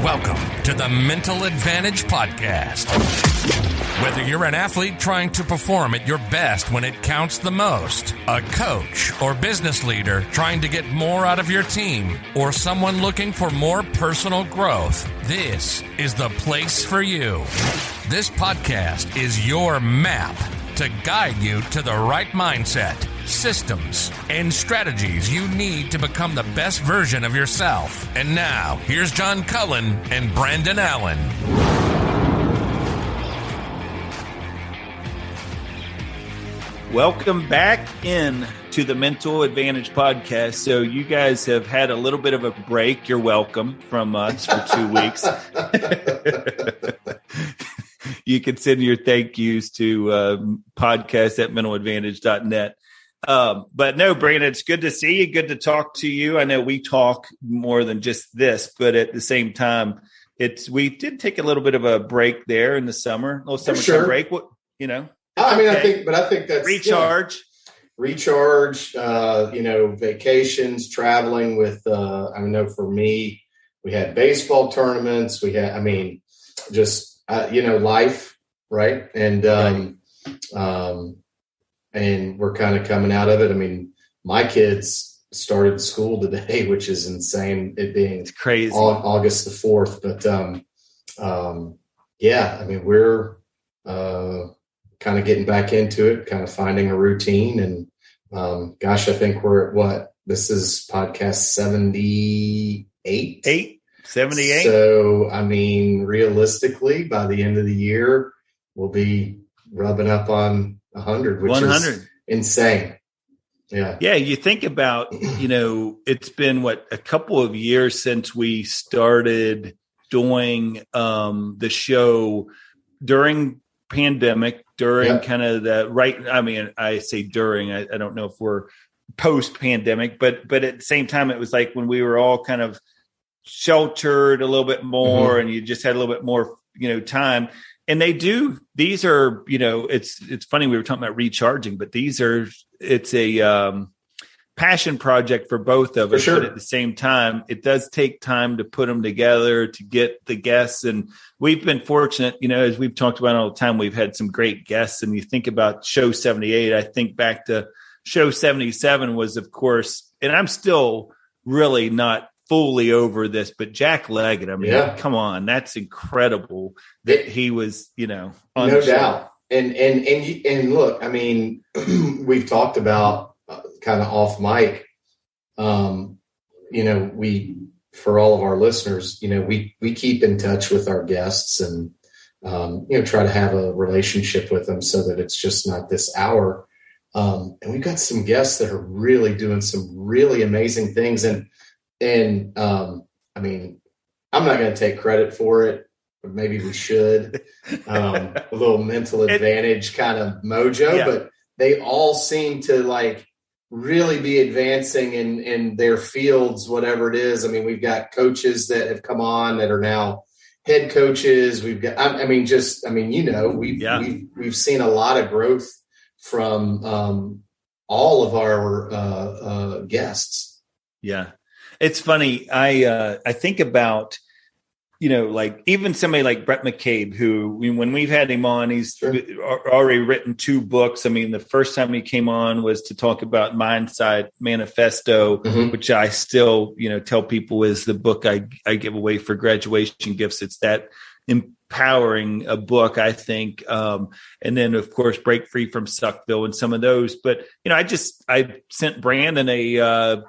Welcome to the Mental Advantage Podcast. Whether you're an athlete trying to perform at your best when it counts the most, a coach or business leader trying to get more out of your team, or someone looking for more personal growth, this is the place for you. This podcast is your map to guide you to the right mindset, systems, and strategies you need to become the best version of yourself. And now, here's John Cullen and Brandon Allen. Welcome back in to the Mental Advantage Podcast. So you guys have had a little bit of a break. You're welcome from us for 2 weeks. You can send your thank yous to podcast@mentaladvantage.net. But no, Brandon, it's good to see you. Good to talk to you. I know we talk more than just this, but at the same time, we did take a little bit of a break there in the summer, a little summertime break. What, you know? I mean, okay. I think that's recharge, vacations, traveling with, I know for me, we had baseball tournaments. We had, life. Right. And, and we're kind of coming out of it. I mean, my kids started school today, which is insane. It being crazy August the 4th. But, we're, kind of getting back into it, kind of finding a routine. And I think we're at what? This is podcast 78. 78. So, realistically, by the end of the year, we'll be rubbing up on 100, which 100. Is insane. Yeah. Yeah. You think about, it's been a couple of years since we started doing the show during pandemic, kind of the right. I say during, I don't know if we're post pandemic, but at the same time, it was like when we were all kind of sheltered a little bit more and you just had a little bit more, time. And these are, it's funny. We were talking about recharging, but it's a passion project for both of us. Sure. But at the same time, it does take time to put them together, to get the guests. And we've been fortunate, as we've talked about all the time, we've had some great guests. And you think about show 78, I think back to show 77 was, of course, and I'm still really not fully over this, but Jack Leggett, come on, that's incredible that he was, on no doubt. And look, we've talked about kind of off mic, we, for all of our listeners, we keep in touch with our guests and, try to have a relationship with them so that it's just not this hour. And we've got some guests that are really doing some really amazing things. And I'm not going to take credit for it, but maybe we should, a little mental advantage kind of mojo, but they all seem to really be advancing in their fields, whatever it is. We've got coaches that have come on that are now head coaches. We've got, we've seen a lot of growth from all of our guests. Yeah. It's funny. I think about, even somebody like Brett McCabe, who when we've had him on, he's already written 2 books. The first time he came on was to talk about Mindset Manifesto, which I still, tell people is the book I give away for graduation gifts. It's that empowering a book, I think. And then of course, Break Free from Suckville and some of those, but I sent Brandon a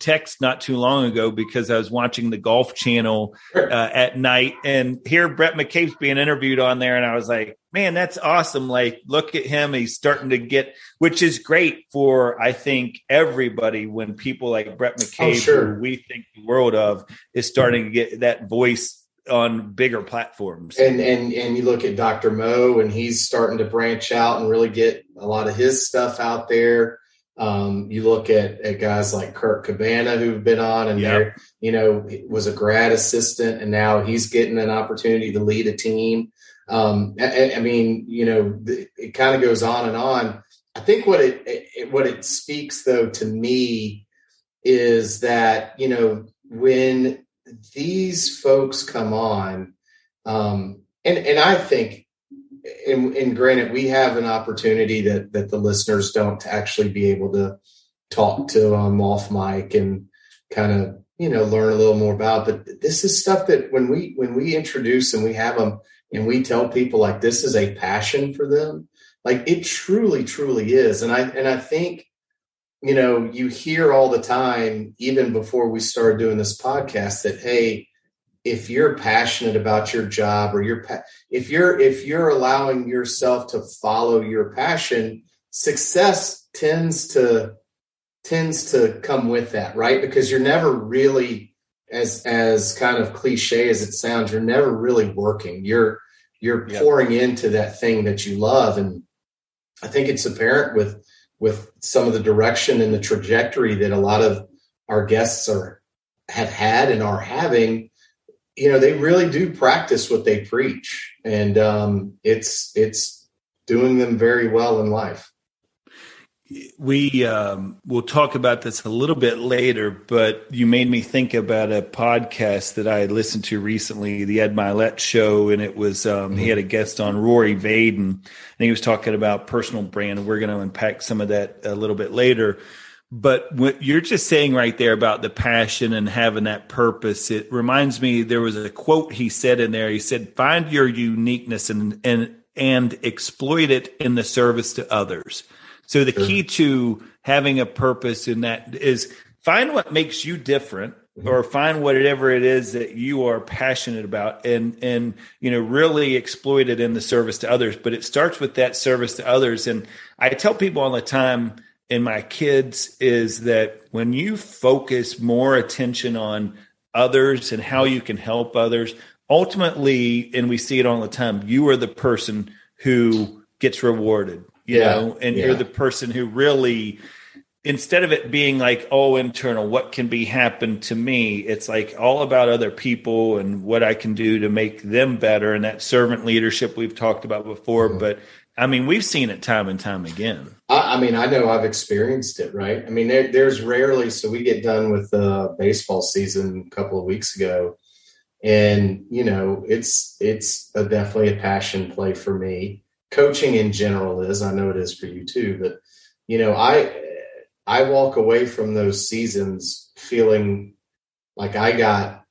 text not too long ago because I was watching the Golf Channel at night and hear Brett McCabe's being interviewed on there. And I was like, man, that's awesome. Look at him. He's starting to get, which is great for, I think, everybody when people like Brett McCabe, who we think the world of, is starting to get that voice on bigger platforms. And you look at Dr. Mo and he's starting to branch out and really get a lot of his stuff out there. You look at guys like Kurt Cabana who've been on and they're, was a grad assistant and now he's getting an opportunity to lead a team. It kind of goes on and on. I think what it speaks though to me is that, when these folks come on, and I think, and granted, we have an opportunity that the listeners don't actually be able to talk to them off mic and kind of, learn a little more about. But this is stuff that when we introduce and we have them and we tell people like this is a passion for them, like it truly, truly is. And I think, you hear all the time, even before we started doing this podcast, that, hey, if you're passionate about your job, or if you're allowing yourself to follow your passion, success tends to come with that, right? Because you're never really, as kind of cliche as it sounds, you're never really working. You're pouring into that thing that you love. And I think it's apparent with some of the direction and the trajectory that a lot of our guests have had and are having. They really do practice what they preach, and it's doing them very well in life. We'll talk about this a little bit later, but you made me think about a podcast that I had listened to recently, the Ed Milet Show, and it was he had a guest on, Rory Vaden, and he was talking about personal brand, and we're going to unpack some of that a little bit later. But what you're just saying right there about the passion and having that purpose, it reminds me, there was a quote he said in there. He said, "Find your uniqueness and exploit it in the service to others." So the key to having a purpose in that is find what makes you different, or find whatever it is that you are passionate about, and really exploit it in the service to others. But it starts with that service to others. And I tell people all the time, and my kids, is that when you focus more attention on others and how you can help others, ultimately, and we see it all the time, you are the person who gets rewarded, and you're the person who really, instead of it being like, internal, what can be happen to me? It's like all about other people and what I can do to make them better. And that servant leadership we've talked about before, but I mean, we've seen it time and time again. I know I've experienced it, right? I mean, there's rarely, so we get done with the baseball season a couple of weeks ago, and, it's definitely a passion play for me. Coaching in general is, I know it is for you too, but, I walk away from those seasons feeling like I got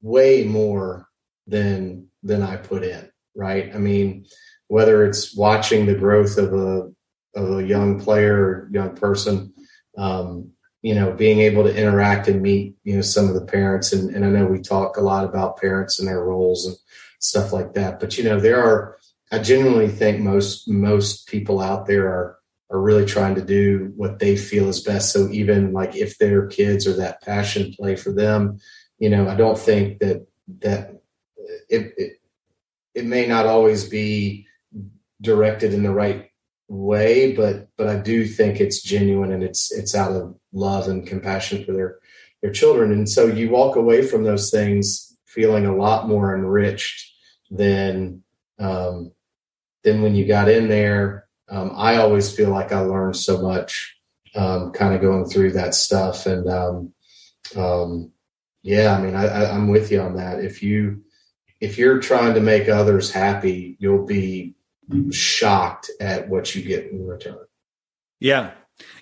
way more than I put in, right? I mean, whether it's watching the growth of a young player or young person, being able to interact and meet, some of the parents. And I know we talk a lot about parents and their roles and stuff like that. But, I genuinely think most people out there are really trying to do what they feel is best. So even like if their kids or that passion play for them, I don't think that it may not always be directed in the right way, but I do think it's genuine, and it's out of love and compassion for their children. And so you walk away from those things feeling a lot more enriched than when you got in there. I always feel like I learned so much kind of going through that stuff. And I'm with you on that. If you're trying to make others happy, you'll be shocked at what you get in return. Yeah.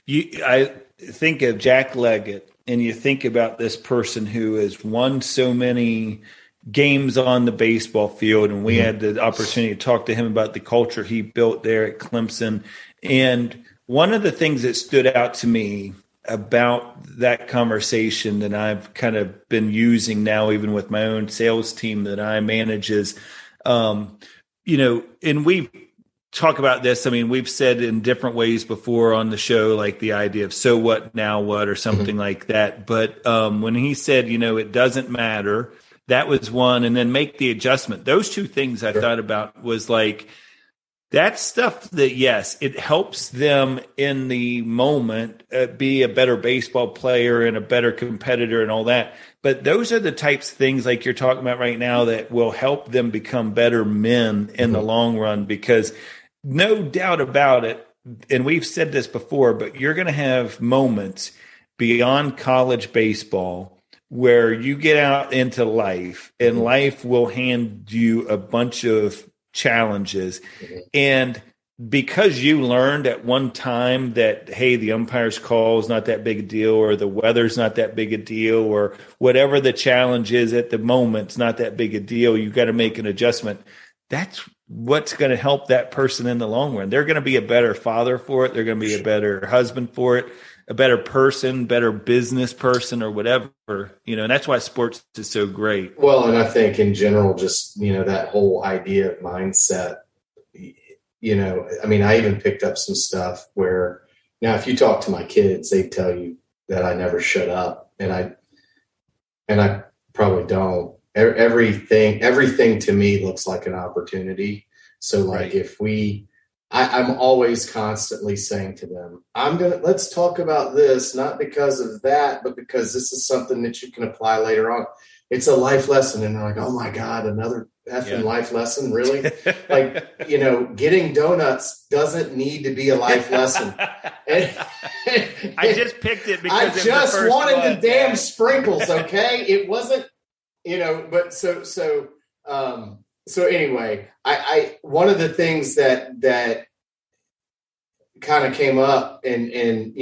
I think of Jack Leggett, and you think about this person who has won so many games on the baseball field, and we had the opportunity to talk to him about the culture he built there at Clemson. And one of the things that stood out to me about that conversation that I've kind of been using now, even with my own sales team that I manage, is, and we talk about this. I mean, we've said in different ways before on the show, like the idea of so what, now what, or something like that. But when he said, it doesn't matter, that was one. And then make the adjustment. Those two things I thought about was like, that's stuff that, yes, it helps them in the moment be a better baseball player and a better competitor and all that. But those are the types of things like you're talking about right now that will help them become better men in the long run, because no doubt about it, and we've said this before, but you're going to have moments beyond college baseball where you get out into life and life will hand you a bunch of challenges. And because you learned at one time that, hey, the umpire's call is not that big a deal, or the weather's not that big a deal, or whatever the challenge is at the moment, it's not that big a deal. You got to make an adjustment. That's what's going to help that person in the long run. They're going to be a better father for it. They're going to be a better husband for it, a better person, better business person, or whatever, and that's why sports is so great. Well, and I think in general, just, that whole idea of mindset, I even picked up some stuff where now if you talk to my kids, they tell you that I never shut up, and I probably don't. Everything to me looks like an opportunity. So like I'm always constantly saying to them, let's talk about this, not because of that, but because this is something that you can apply later on. It's a life lesson. And they're like, oh my God, another effing life lesson. Really? Like, getting donuts doesn't need to be a life lesson. I just picked it because I just wanted the damn sprinkles. Okay. It wasn't, but so anyway, I one of the things that kind of came up and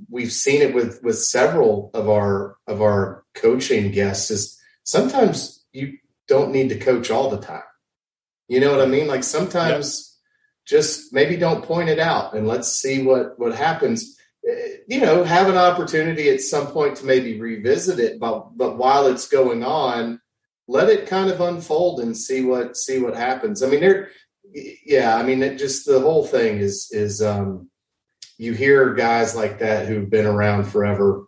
we've seen it with several of our coaching guests is sometimes you don't need to coach all the time. You know what I mean? Like sometimes just maybe don't point it out and let's see what happens. Have an opportunity at some point to maybe revisit it, but while it's going on, let it kind of unfold and see what happens. I mean, it just, the whole thing is you hear guys like that who've been around forever,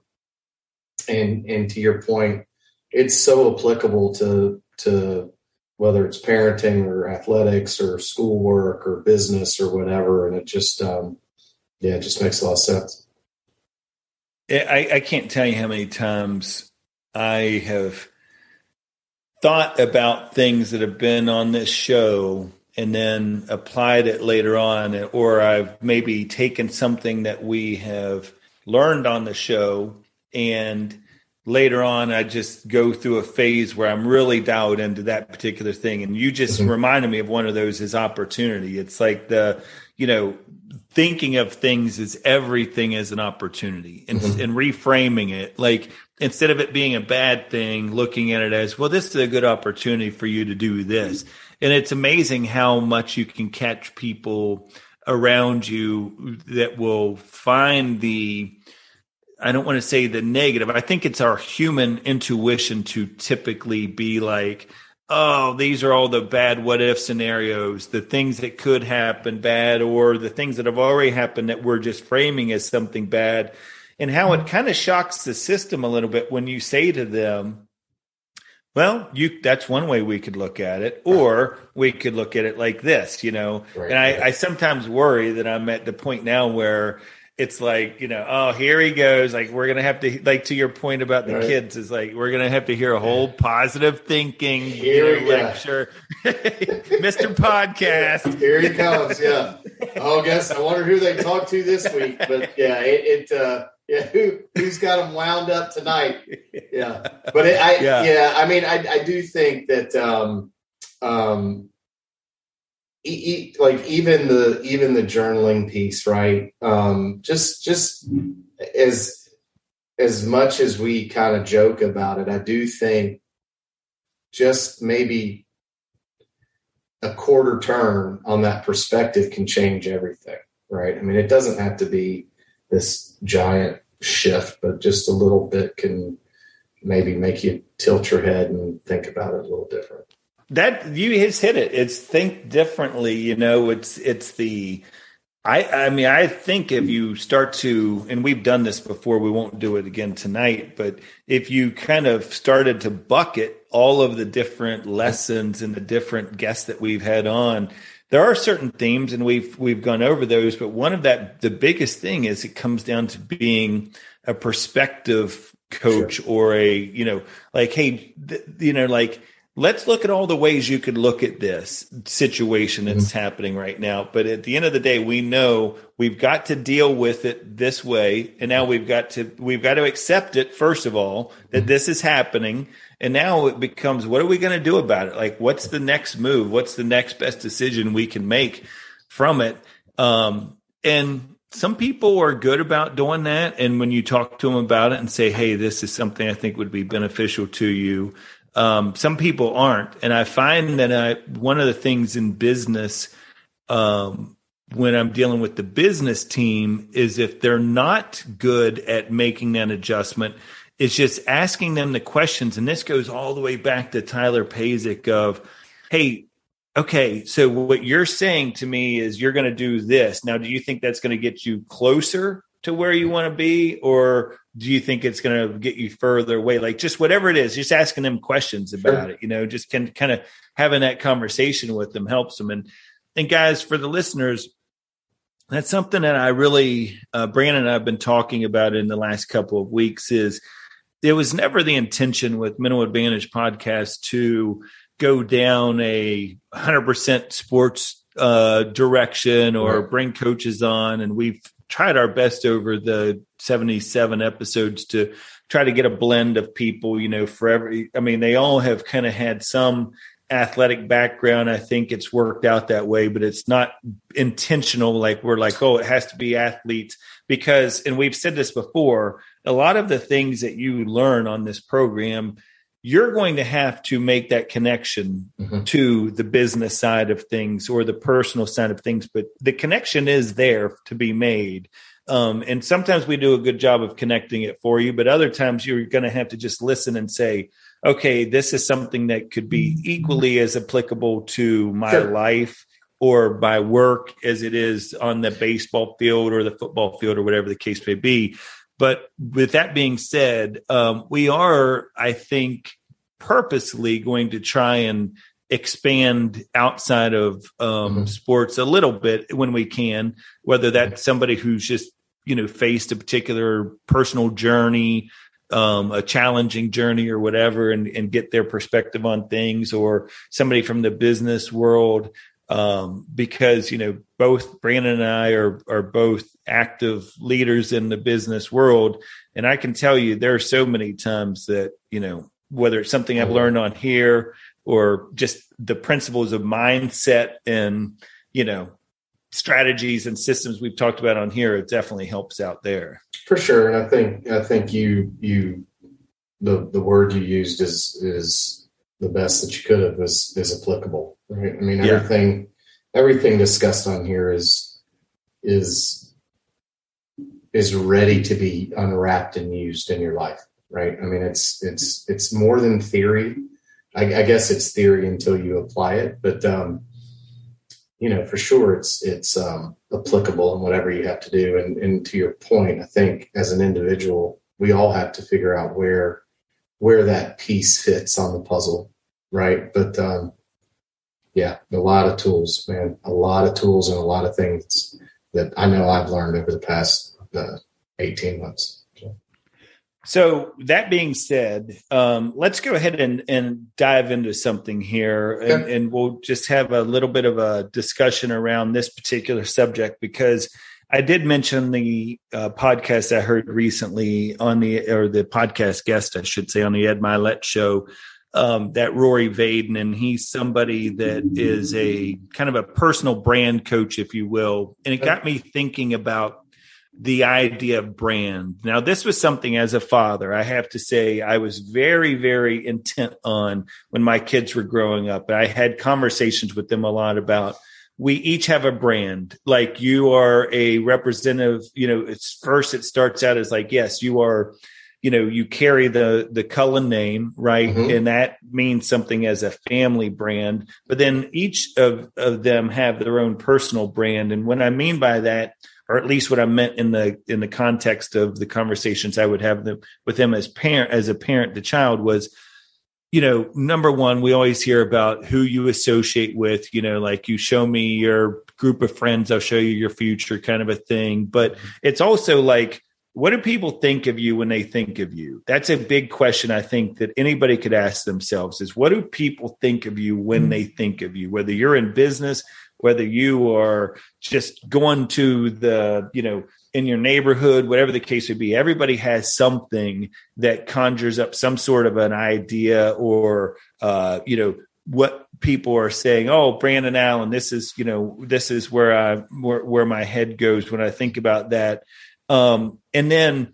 and to your point, it's so applicable to whether it's parenting or athletics or schoolwork or business or whatever, and it just it just makes a lot of sense. I can't tell you how many times I have thought about things that have been on this show and then applied it later on, or I've maybe taken something that we have learned on the show, and later on I just go through a phase where I'm really dialed into that particular thing. And you just reminded me of one of those is opportunity. It's like thinking of things as everything as an opportunity and reframing it. Like instead of it being a bad thing, looking at it as, well, this is a good opportunity for you to do this. And it's amazing how much you can catch people around you that will find I don't want to say the negative. I think it's our human intuition to typically be like, oh, these are all the bad what if scenarios, the things that could happen bad, or the things that have already happened that we're just framing as something bad, and how it kind of shocks the system a little bit when you say to them, well, that's one way we could look at it, or we could look at it like this, Right, and I sometimes worry that I'm at the point now where it's like, oh, here he goes. Like, we're going to have to, like, to your point about the kids, is like, we're going to have to hear a whole positive thinking lecture. Mr. Podcast. Here he comes. Yeah. Oh, I wonder who they talked to this week. But who's got them wound up tonight? Yeah. But I do think that, even the journaling piece, right? Just as much as we kind of joke about it, I do think just maybe a quarter turn on that perspective can change everything, right? I mean, it doesn't have to be this giant shift, but just a little bit can maybe make you tilt your head and think about it a little different. That you just hit it. It's think differently. I think if you start to, and we've done this before, we won't do it again tonight, but if you kind of started to bucket all of the different lessons and the different guests that we've had on, there are certain themes, and we've gone over those, but one of the biggest thing is it comes down to being a perspective coach, or a, hey, let's look at all the ways you could look at this situation that's happening right now. But at the end of the day, we know we've got to deal with it this way. And now we've got to accept it, first of all, that this is happening. And now it becomes, what are we going to do about it? Like, what's the next move? What's the next best decision we can make from it? And some people are good about doing that. And when you talk to them about it and say, hey, this is something I think would be beneficial to you, some people aren't. And I find that one of the things in business, when I'm dealing with the business team, is if they're not good at making that adjustment, it's just asking them the questions. And this goes all the way back to Tyler Pasick of, hey, okay, so what you're saying to me is you're going to do this. Now, do you think that's going to get you closer to where you want to be? Or do you think it's going to get you further away? Like, just whatever it is, just asking them questions about it, just kind of having that conversation with them helps them. And guys, for the listeners, that's something that I really, Brandon and I have been talking about in the last couple of weeks. Is it was never the intention with Mental Advantage Podcast to go down a 100% sports direction or bring coaches on. And we've tried our best over the 77 episodes to try to get a blend of people, for every, they all have kind of had some athletic background. I think it's worked out that way, but it's not intentional. Like we're like, oh, it has to be athletes because, and we've said this before, a lot of the things that you learn on this program, you're going to have to make that connection to the business side of things or the personal side of things, but the connection is there to be made. And sometimes we do a good job of connecting it for you, but other times you're going to have to just listen and say, okay, this is something that could be equally as applicable to my life or my work as it is on the baseball field or the football field or whatever the case may be. But with that being said, we are, I think, purposely going to try and expand outside of sports a little bit when we can, whether that's somebody who's just, faced a particular personal journey, a challenging journey or whatever, and get their perspective on things, or somebody from the business world. Because, both Brandon and I are both active leaders in the business world. And I can tell you there are so many times that, whether it's something I've learned on here or just the principles of mindset and, strategies and systems we've talked about on here, it definitely helps out there. For sure. And I think you the word you used is the best that you could have is applicable, right? Everything discussed on here is ready to be unwrapped and used in your life, right? It's more than theory. I guess it's theory until you apply it, but for sure it's applicable in whatever you have to do. And to your point, I think as an individual, we all have to figure out where that piece fits on the puzzle, right? But a lot of tools, man, a lot of tools and a lot of things that I know I've learned over the past 18 months. So that being said, let's go ahead and dive into something here, and we'll just have a little bit of a discussion around this particular subject, because I did mention the podcast I heard recently the podcast guest, I should say, on the Ed Milet show, that Rory Vaden, and he's somebody that is a kind of a personal brand coach, if you will. And it got me thinking about the idea of brand. Now, this was something as a father, I have to say, I was very, very intent on when my kids were growing up. I had conversations with them a lot about, we each have a brand. Like, you are a representative, it starts out as like, yes, you are, you carry the Cullen name, right? Mm-hmm. And that means something as a family brand, but then each of them have their own personal brand. And what I mean by that, or at least what I meant in the context of the conversations I would have with them as a parent to child, was, number one, we always hear about who you associate with, like, you show me your group of friends, I'll show you your future, kind of a thing. But it's also like, what do people think of you when they think of you? That's a big question I think that anybody could ask themselves is, what do people think of you when they think of you? Whether you're in business, whether you are just going to the, in your neighborhood, whatever the case would be, everybody has something that conjures up some sort of an idea or, what people are saying. Oh, Brandon Allen, this is where my head goes when I think about that. And then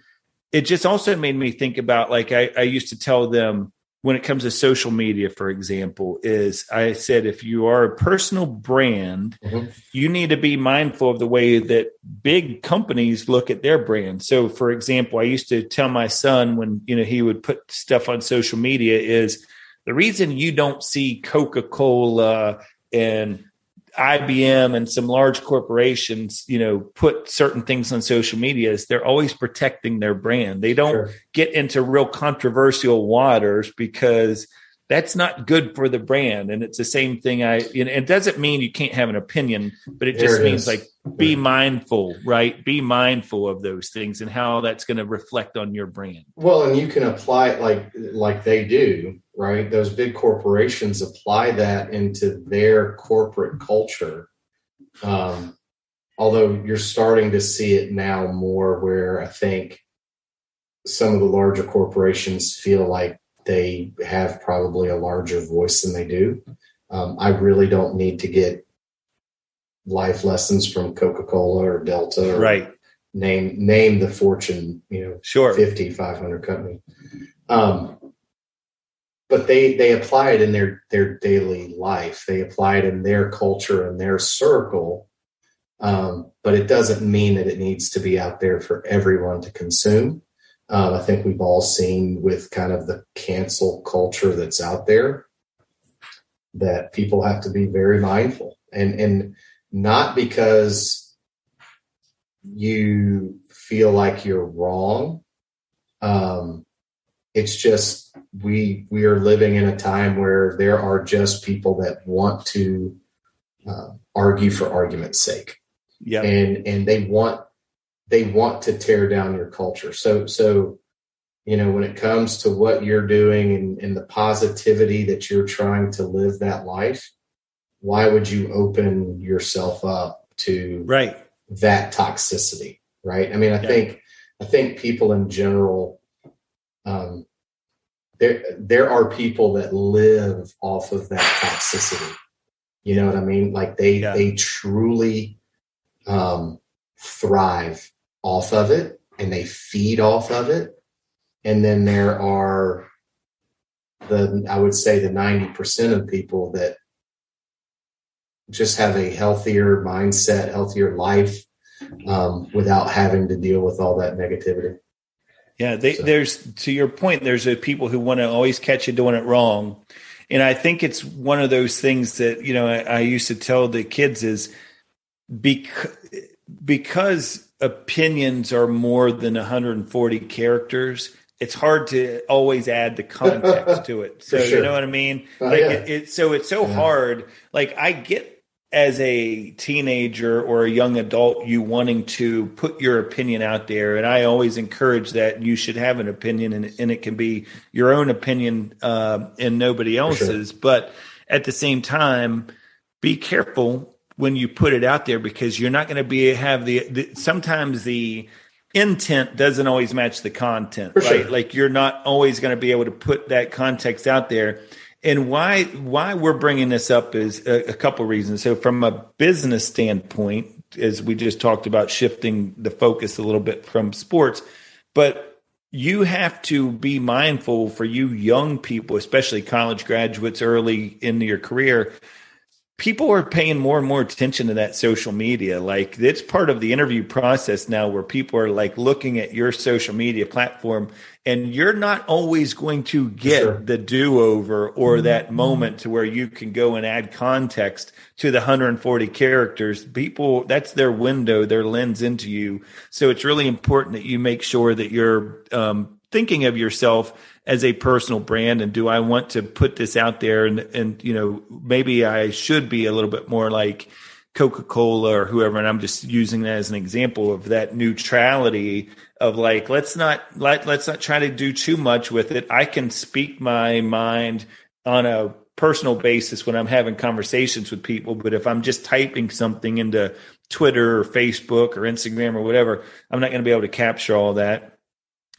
it just also made me think about, like, I used to tell them when it comes to social media, for example, is I said, if you are a personal brand, you need to be mindful of the way that big companies look at their brand. So, for example, I used to tell my son when, he would put stuff on social media is the reason you don't see Coca-Cola and IBM and some large corporations, put certain things on social media is they're always protecting their brand. They don't get into real controversial waters because that's not good for the brand. And it's the same thing. It doesn't mean you can't have an opinion, but it just means like, be mindful, right? Be mindful of those things and how that's going to reflect on your brand. Well, and you can apply it like they do, right? Those big corporations apply that into their corporate culture. Although you're starting to see it now more where I think some of the larger corporations feel like they have probably a larger voice than they do. I really don't need to get life lessons from Coca-Cola or Delta, or name the Fortune, 50, 500 company. But they apply it in their daily life. They apply it in their culture and their circle. But it doesn't mean that it needs to be out there for everyone to consume. I think we've all seen with kind of the cancel culture that's out there that people have to be very mindful, and not because you feel like you're wrong. It's just we are living in a time where there are just people that want to argue for argument's sake. Yeah, and they want to tear down your culture. So when it comes to what you're doing and the positivity that you're trying to live that life, why would you open yourself up to that toxicity? Right. I mean, I think people in general, there are people that live off of that toxicity. You know what I mean? Like they truly thrive off of it and they feed off of it. And then there are I would say the 90% of people that just have a healthier mindset, healthier life, without having to deal with all that negativity. Yeah. There's, to your point, there's people who want to always catch you doing it wrong. And I think it's one of those things that, I used to tell the kids is because opinions are more than 140 characters, it's hard to always add the context to it. So you know what I mean? It's so hard. Like I get as a teenager or a young adult, you wanting to put your opinion out there. And I always encourage that you should have an opinion and it can be your own opinion and nobody else's. But at the same time, be careful when you put it out there because you're not going to have sometimes the intent doesn't always match the content, right? Like you're not always going to be able to put that context out there. And why we're bringing this up is a couple of reasons. So from a business standpoint, as we just talked about shifting the focus a little bit from sports, but you have to be mindful for you young people, especially college graduates early in your career. People are paying more and more attention to that social media. Like it's part of the interview process now where people are like looking at your social media platform and you're not always going to get the do-over or that moment to where you can go and add context to the 140 characters. People, that's their window, their lens into you. So it's really important that you make sure that you're thinking of yourself as a personal brand, and do I want to put this out there and maybe I should be a little bit more like Coca-Cola or whoever, and I'm just using that as an example of that neutrality of like, let's not try to do too much with it. I can speak my mind on a personal basis when I'm having conversations with people, but if I'm just typing something into Twitter or Facebook or Instagram or whatever, I'm not going to be able to capture all that.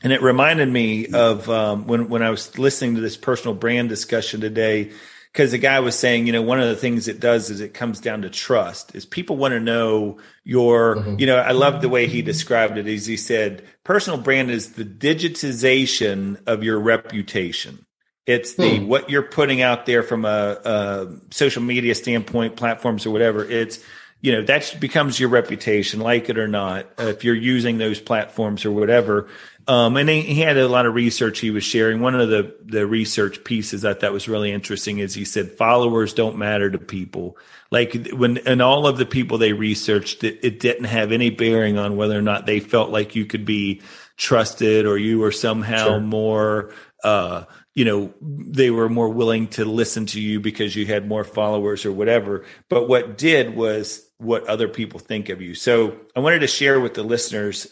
And it reminded me of when I was listening to this personal brand discussion today, because the guy was saying, one of the things it does is it comes down to trust. Is people want to know your, I love the way he described it. Is he said, personal brand is the digitization of your reputation. It's the what you're putting out there from a social media standpoint, platforms or whatever. It's that becomes your reputation, like it or not, if you're using those platforms or whatever. And he had a lot of research he was sharing. One of the research pieces I thought was really interesting is he said followers don't matter to people. Like and all of the people they researched, it didn't have any bearing on whether or not they felt like you could be trusted or you were somehow more, they were more willing to listen to you because you had more followers or whatever. But what did was what other people think of you. So I wanted to share with the listeners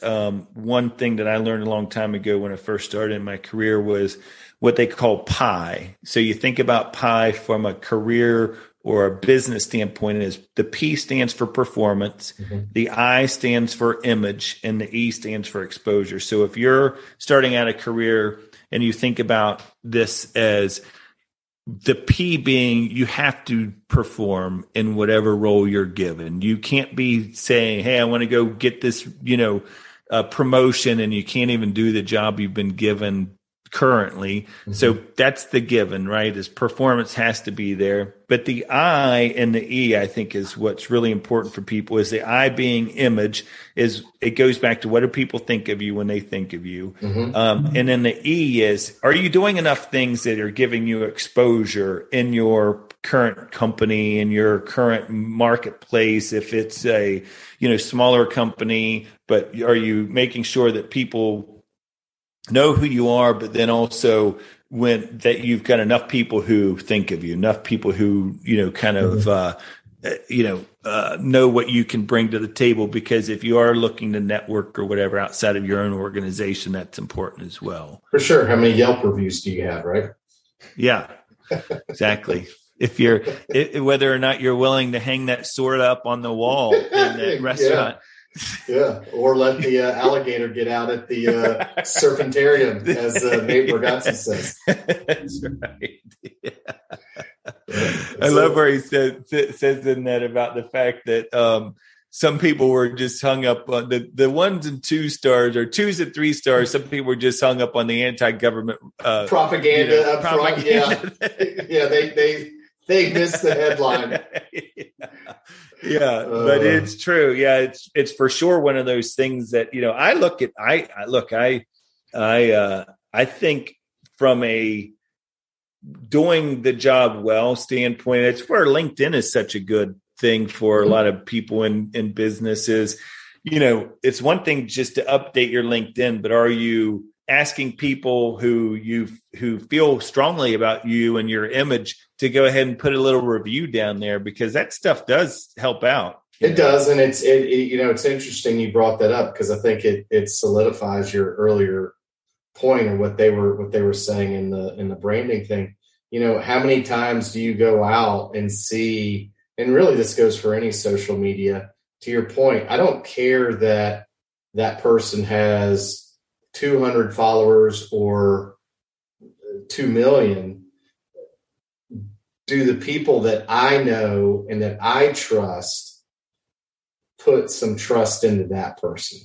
one thing that I learned a long time ago when I first started in my career was what they call PI. So you think about PI from a career or a business standpoint is the P stands for performance, the I stands for image, and the E stands for exposure. So if you're starting out a career and you think about this as the P being you have to perform in whatever role you're given. You can't be saying, hey, I want to go get this, promotion, and you can't even do the job you've been given currently. So that's the given, right? Is performance has to be there. But the I and the E, I think, is what's really important for people. Is the I being image, is it goes back to what do people think of you when they think of you. And then the E is, are you doing enough things that are giving you exposure in your current company, in your current marketplace? If it's a smaller company, but are you making sure that people know who you are, but then also that you've got enough people who think of you, enough people who, know what you can bring to the table, because if you are looking to network or whatever outside of your own organization, that's important as well. For sure. How many Yelp reviews do you have, right? Yeah, exactly. If you're, whether or not you're willing to hang that sword up on the wall in that restaurant. Yeah, or let the alligator get out at the serpentarium, as Nate Bargatze says. That's right. Yeah. I love where he says in that about the fact that some people were just hung up on the 1s and 2 stars, or 2s and 3 stars. Some people were just hung up on the anti-government propaganda. Propaganda. They missed the headline. Yeah, but it's true. Yeah, it's for sure one of those things that I look at. I think from a doing the job well standpoint, it's where LinkedIn is such a good thing for a lot of people in businesses. It's one thing just to update your LinkedIn, but are you asking people who feel strongly about you and your image to go ahead and put a little review down there, because that stuff does help out. It does. And it's interesting you brought that up, because I think it solidifies your earlier point, or what they were saying in the branding thing. How many times do you go out and see, and really this goes for any social media, to your point, I don't care that person has 200 followers or 2 million. Do the people that I know and that I trust put some trust into that person?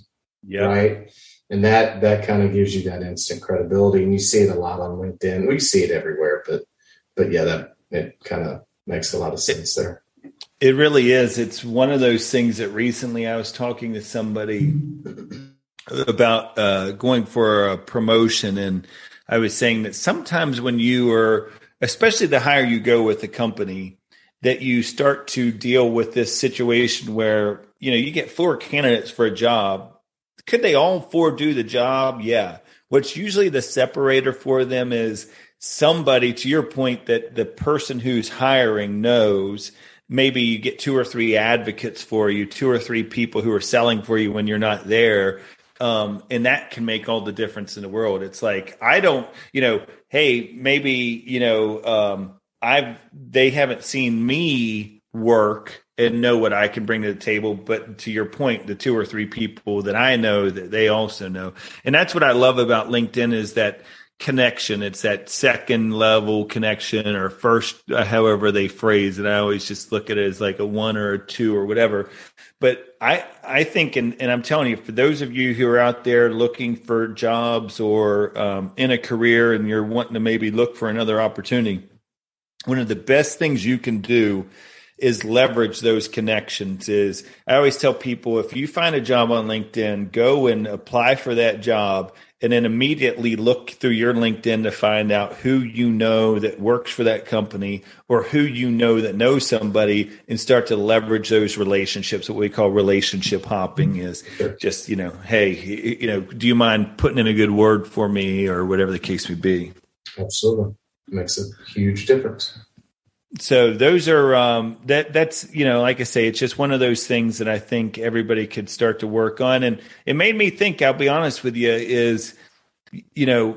Yeah. Right. And that kind of gives you that instant credibility. And you see it a lot on LinkedIn. We see it everywhere, but yeah, it kind of makes a lot of sense there. It really is. It's one of those things that recently I was talking to somebody about going for a promotion, and I was saying that sometimes when you are, especially the higher you go with the company, that you start to deal with this situation where you get 4 candidates for a job. Could they all 4 do the job? Yeah. What's usually the separator for them is somebody, to your point, that the person who's hiring knows maybe you get 2 or 3 advocates for you, 2 or 3 people who are selling for you when you're not there. And that can make all the difference in the world. It's like, I don't, hey, maybe, they haven't seen me work and know what I can bring to the table. But to your point, the 2 or 3 people that I know, that they also know. And that's what I love about LinkedIn, is that connection. It's that second level connection, or first, however they phrase it. I always just look at it as like a 1 or a 2 or whatever. But I think, and I'm telling you, for those of you who are out there looking for jobs or in a career and you're wanting to maybe look for another opportunity, one of the best things you can do is leverage those connections. Is I always tell people, if you find a job on LinkedIn, go and apply for that job, and then immediately look through your LinkedIn to find out who you know that works for that company, or who you know that knows somebody, and start to leverage those relationships. What we call relationship hopping is just, hey, do you mind putting in a good word for me, or whatever the case may be. Absolutely. It makes a huge difference. So those are that's like I say, it's just one of those things that I think everybody could start to work on. And it made me think, I'll be honest with you, is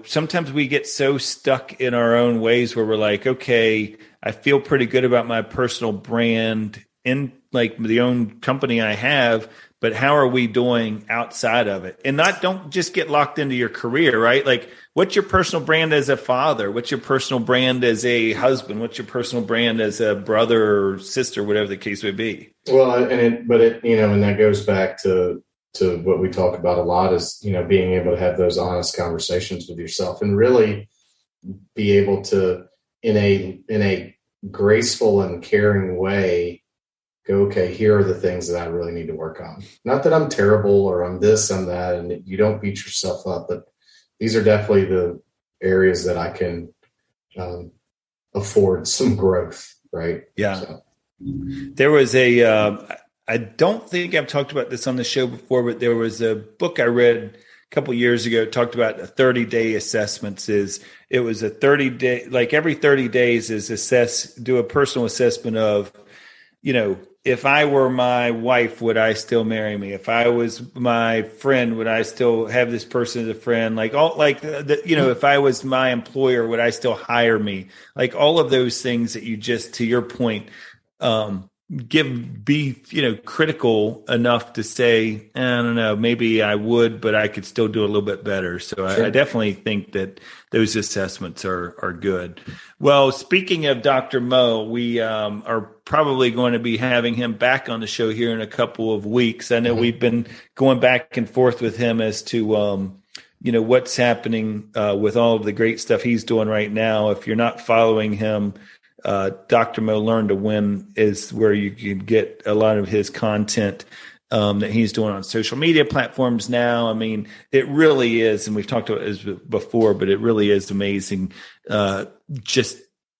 sometimes we get so stuck in our own ways where we're like, okay, I feel pretty good about my personal brand in like the own company I have, but how are we doing outside of it? And don't just get locked into your career, right? Like, what's your personal brand as a father? What's your personal brand as a husband? What's your personal brand as a brother or sister, whatever the case may be? Well, and that goes back to what we talk about a lot, is, being able to have those honest conversations with yourself, and really be able to, in a graceful and caring way, go, okay, here are the things that I really need to work on. Not that I'm terrible or I'm this, I'm that, and you don't beat yourself up, but these are definitely the areas that I can afford some growth, right? Yeah. So. There was I don't think I've talked about this on the show before, but there was a book I read a couple of years ago. It talked about 30-day assessments. It was a 30-day, like every 30 days do a personal assessment of, if I were my wife, would I still marry me? If I was my friend, would I still have this person as a friend? If I was my employer, would I still hire me? Like all of those things that you just, to your point, be critical enough to say, I don't know, maybe I would, but I could still do a little bit better. So sure. I definitely think that those assessments are good. Well, speaking of Dr. Mo, we are probably going to be having him back on the show here in a couple of weeks. I know we've been going back and forth with him as to what's happening with all of the great stuff he's doing right now. If you're not following him, Dr. Mo Learn to Win is where you can get a lot of his content that he's doing on social media platforms now. I mean, it really is, and we've talked about this before, but it really is amazing just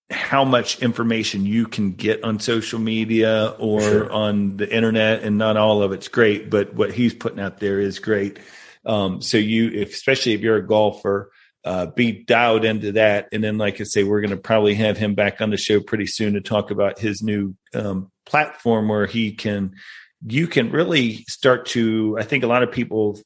how much information you can get on social media or on the internet, and not all of it's great, but what he's putting out there is great. So especially if you're a golfer, be dialed into that. And then, like I say, we're going to probably have him back on the show pretty soon to talk about his new platform where you can really start to, I think a lot of people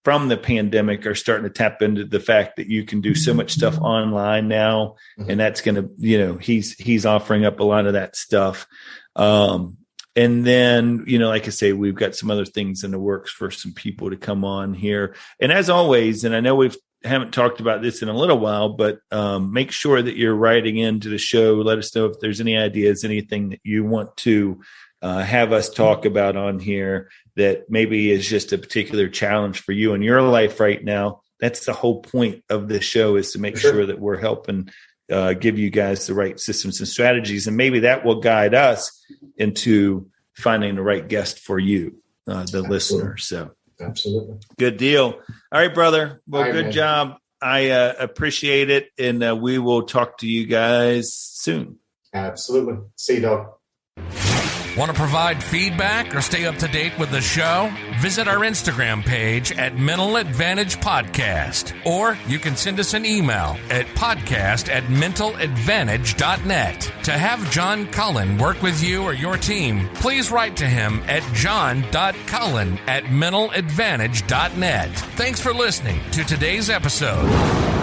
from the pandemic are starting to tap into the fact that you can do so much stuff online now. And that's going to, he's offering up a lot of that stuff. And then, like I say, we've got some other things in the works for some people to come on here. And as always, and I know haven't talked about this in a little while, but make sure that you're writing into the show. Let us know if there's any ideas, anything that you want to have us talk about on here that maybe is just a particular challenge for you in your life right now. That's the whole point of this show, is to make sure that we're helping give you guys the right systems and strategies. And maybe that will guide us into finding the right guest for you, the listener. So absolutely. Good deal. All right, brother. Well, good job. I appreciate it. And we will talk to you guys soon. Absolutely. See you, dog. Want to provide feedback or stay up to date with the show? Visit our Instagram page at Mental Advantage Podcast, or you can send us an email at podcast@mentaladvantage.net. To have John Cullen work with you or your team, please write to him at john.cullen@mentaladvantage.net. Thanks for listening to today's episode.